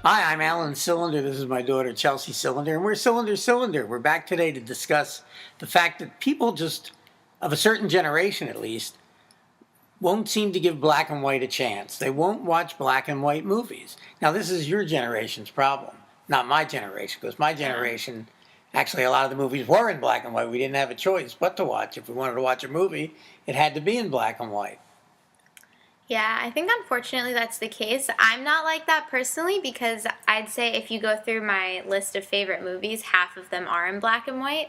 Hi, I'm Alan Cylinder. This is my daughter Chelsea Cylinder, and we're Cylinder. We're back today to discuss the fact that people just, of a certain generation at least, won't seem to give black and white a chance. They won't watch black and white movies. Now, this is your generation's problem, not my generation, because my generation, actually, a lot of the movies were in black and white. We didn't have a choice but to watch. If we wanted to watch a movie, it had to be in black and white. Yeah, I think unfortunately that's the case. I'm not like that personally because I'd say if you go through my list of favorite movies, half of them are in black and white.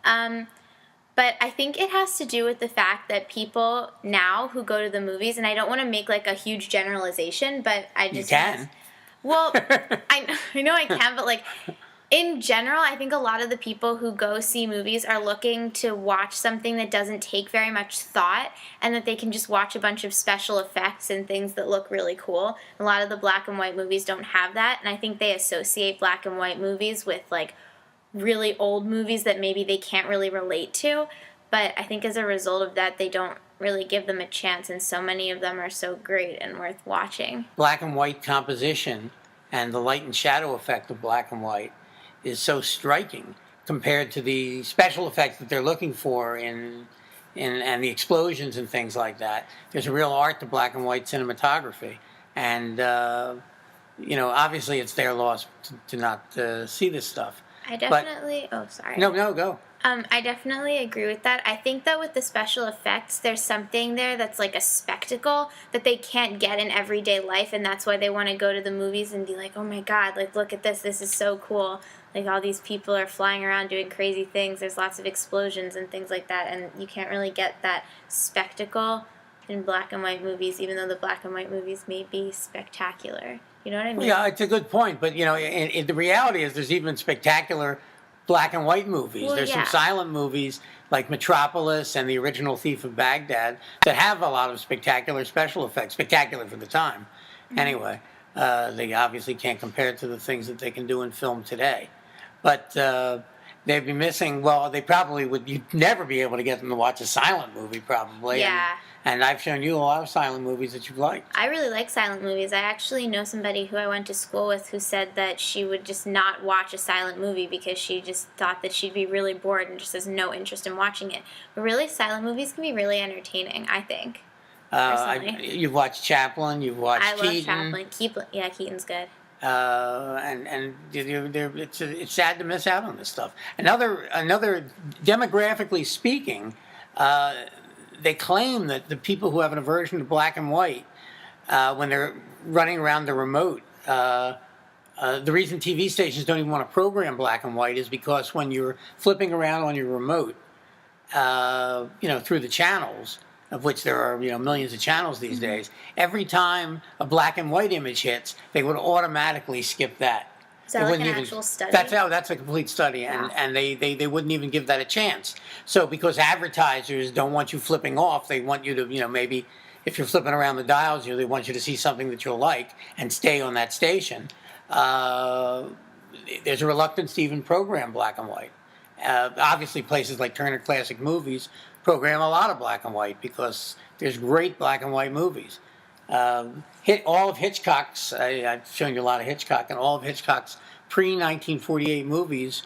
But I think it has to do with the fact that people now who go to the movies, and I don't want to make like a huge generalization, but I just... You can. Well, I know I can, but like... In general, I think a lot of the people who go see movies are looking to watch something that doesn't take very much thought and that they can just watch a bunch of special effects and things that look really cool. A lot of the black and white movies don't have that, and I think they associate black and white movies with like really old movies that maybe they can't really relate to. But I think as a result of that, they don't really give them a chance, and so many of them are so great and worth watching. Black and white composition and the light and shadow effect of black and white is so striking compared to the special effects that they're looking for in and the explosions and things like that. There's a real art to black and white cinematography, and obviously it's their loss to not see this stuff. I definitely... sorry. No, go. I definitely agree with that. I think that with the special effects, there's something there that's like a spectacle that they can't get in everyday life, and that's why they want to go to the movies and be like, oh my god, like look at this is so cool. Like all these people are flying around doing crazy things, there's lots of explosions and things like that, and you can't really get that spectacle in black and white movies, even though the black and white movies may be spectacular. You know what I mean? Yeah, it's a good point, but the reality is there's even spectacular black and white movies. Well, There's yeah. some silent movies like Metropolis and The Original Thief of Baghdad that have a lot of spectacular special effects, spectacular for the time. Mm-hmm. Anyway, they obviously can't compare it to the things that they can do in film today. But they'd be missing, they probably would, you'd never be able to get them to watch a silent movie probably. Yeah. And I've shown you a lot of silent movies that you've liked. I really like silent movies. I actually know somebody who I went to school with who said that she would just not watch a silent movie because she just thought that she'd be really bored and just has no interest in watching it. But really, silent movies can be really entertaining, I think. You've watched Chaplin, you've watched Keaton. I love Chaplin. Yeah, Keaton's good. It's sad to miss out on this stuff. Another demographically speaking, they claim that the people who have an aversion to black and white, when they're running around the remote, the reason TV stations don't even want to program black and white is because when you're flipping around on your remote, through the channels, of which there are millions of channels these days, every time a black and white image hits, they would automatically skip that. Is that like an actual study? That's a complete study, and they wouldn't even give that a chance. So because advertisers don't want you flipping off, they want you to, maybe if you're flipping around the dials, they want you to see something that you'll like and stay on that station. There's a reluctance to even program black and white. Obviously, places like Turner Classic Movies program a lot of black and white because there's great black and white movies. All of Hitchcock's, I've shown you a lot of Hitchcock, and all of Hitchcock's pre-1948 movies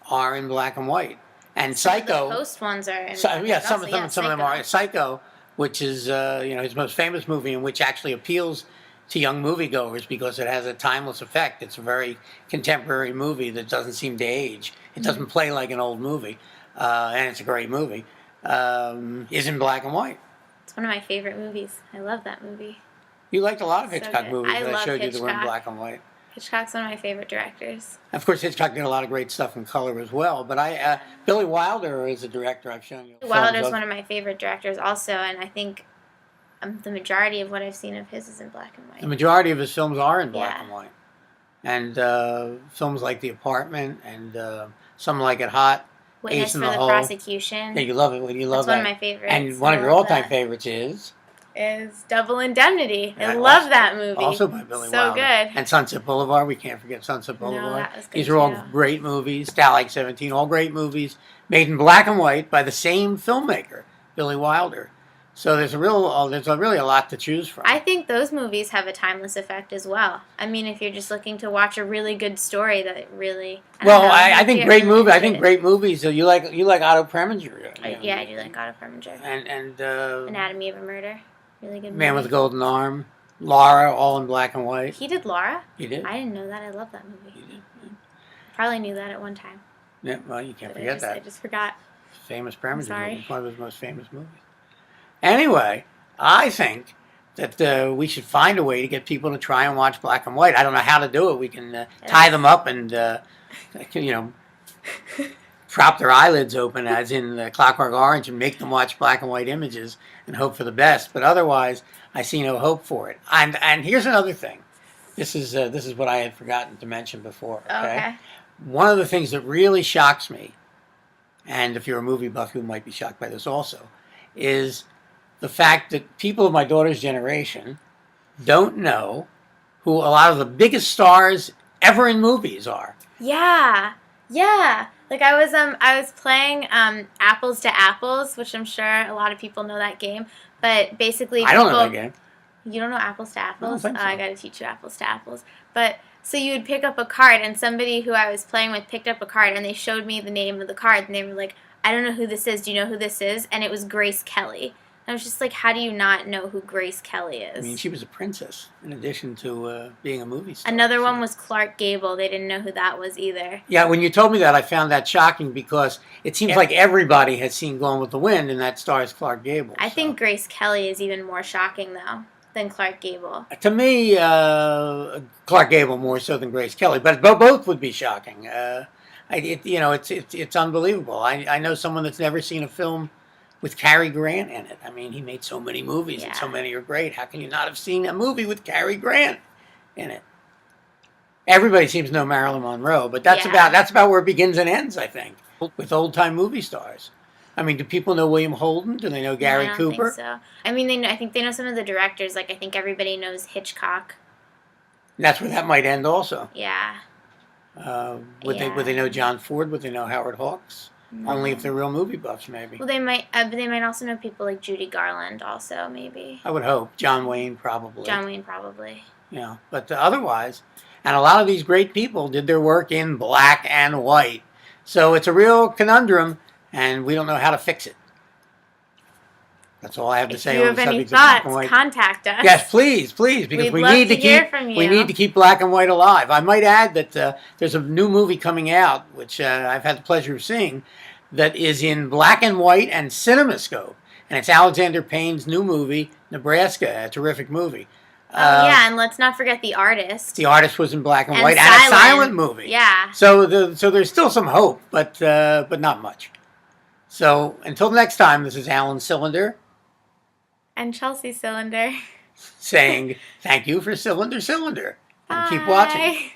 are in black and white. And Psycho... The post ones are in... Some of them are. Psycho, which is his most famous movie, and which actually appeals to young moviegoers because it has a timeless effect. It's a very contemporary movie that doesn't seem to age. It doesn't play like an old movie, and it's a great movie. Is in black and white. It's one of my favorite movies. I love that movie. You liked a lot of Hitchcock movies that I showed you that were in black and white. Hitchcock's one of my favorite directors. Of course, Hitchcock did a lot of great stuff in color as well, but Billy Wilder is a director I've shown you. Wilder's one of my favorite directors also, and I think the majority of what I've seen of his is in black and white. The majority of his films are in black and white. And films like The Apartment and Some Like It Hot. Witness for the Prosecution. Yeah, you love it. You love that. That's one of my favorites. And one of your all-time favorites is Double Indemnity. I love that movie. Also by Billy Wilder. So good. And Sunset Boulevard. We can't forget Sunset Boulevard. No, that was good. These are all great movies. Stalag 17, all great movies made in black and white by the same filmmaker, Billy Wilder. So there's really a lot to choose from. I think those movies have a timeless effect as well. I mean, if you're just looking to watch a really good story that really. I think great movie. I think great movies. So you like Otto Preminger. Yeah, I do like Otto Preminger. And Anatomy of a Murder, really good movie. Man with a Golden Arm, Laura, all in black and white. He did Laura? He did. I didn't know that. I love that movie. He did. Yeah. Probably knew that at one time. Yeah, well, you can't But forget that. I just forgot. Famous Preminger Sorry. movie. It's one of his most famous movies. Anyway, I think that we should find a way to get people to try and watch black and white. I don't know how to do it. We can tie them up and, prop their eyelids open, as in Clockwork Orange, and make them watch black and white images and hope for the best. But otherwise, I see no hope for it. And here's another thing. This is what I had forgotten to mention before. Okay. One of the things that really shocks me, and if you're a movie buff, you might be shocked by this also, is the fact that people of my daughter's generation don't know who a lot of the biggest stars ever in movies are. Yeah. Like I was playing Apples to Apples, which I'm sure a lot of people know that game. But basically, I don't know that game. You don't know Apples to Apples? I don't think so. I got to teach you Apples to Apples. But so you would pick up a card, and somebody who I was playing with picked up a card, and they showed me the name of the card, and they were like, "I don't know who this is. Do you know who this is?" And it was Grace Kelly. I was just like, how do you not know who Grace Kelly is? I mean, she was a princess in addition to being a movie star. Another one was Clark Gable. They didn't know who that was either. Yeah, when you told me that, I found that shocking because it seems like everybody has seen Gone with the Wind, and that stars Clark Gable. I think Grace Kelly is even more shocking, though, than Clark Gable. To me, Clark Gable more so than Grace Kelly, but both would be shocking. It's unbelievable. I know someone that's never seen a film with Cary Grant in it. I mean, he made so many movies, and so many are great. How can you not have seen a movie with Cary Grant in it? Everybody seems to know Marilyn Monroe, but that's about where it begins and ends, I think, with old-time movie stars. I mean, do people know William Holden? Do they know Gary Cooper? I don't think so. I mean, I think they know some of the directors. Like, I think everybody knows Hitchcock. And that's where that might end also. Yeah. Would they know John Ford? Would they know Howard Hawks? No. Only if they're real movie buffs, maybe. Well, they might, but they might also know people like Judy Garland, also maybe. I would hope. John Wayne, probably. Yeah, but otherwise, and a lot of these great people did their work in black and white. So it's a real conundrum, and we don't know how to fix it. That's all I have to say. If you have any thoughts, contact us. Yes, please, because we need to keep black and white alive. I might add that there's a new movie coming out, which I've had the pleasure of seeing, that is in black and white and CinemaScope, and it's Alexander Payne's new movie, Nebraska, a terrific movie. And let's not forget The Artist. The Artist was in black and white, and a silent movie. Yeah. So there's still some hope, but not much. So until next time, this is Alan Cylinder. And Chelsea Cylinder. Saying thank you for Cylinder. And keep watching.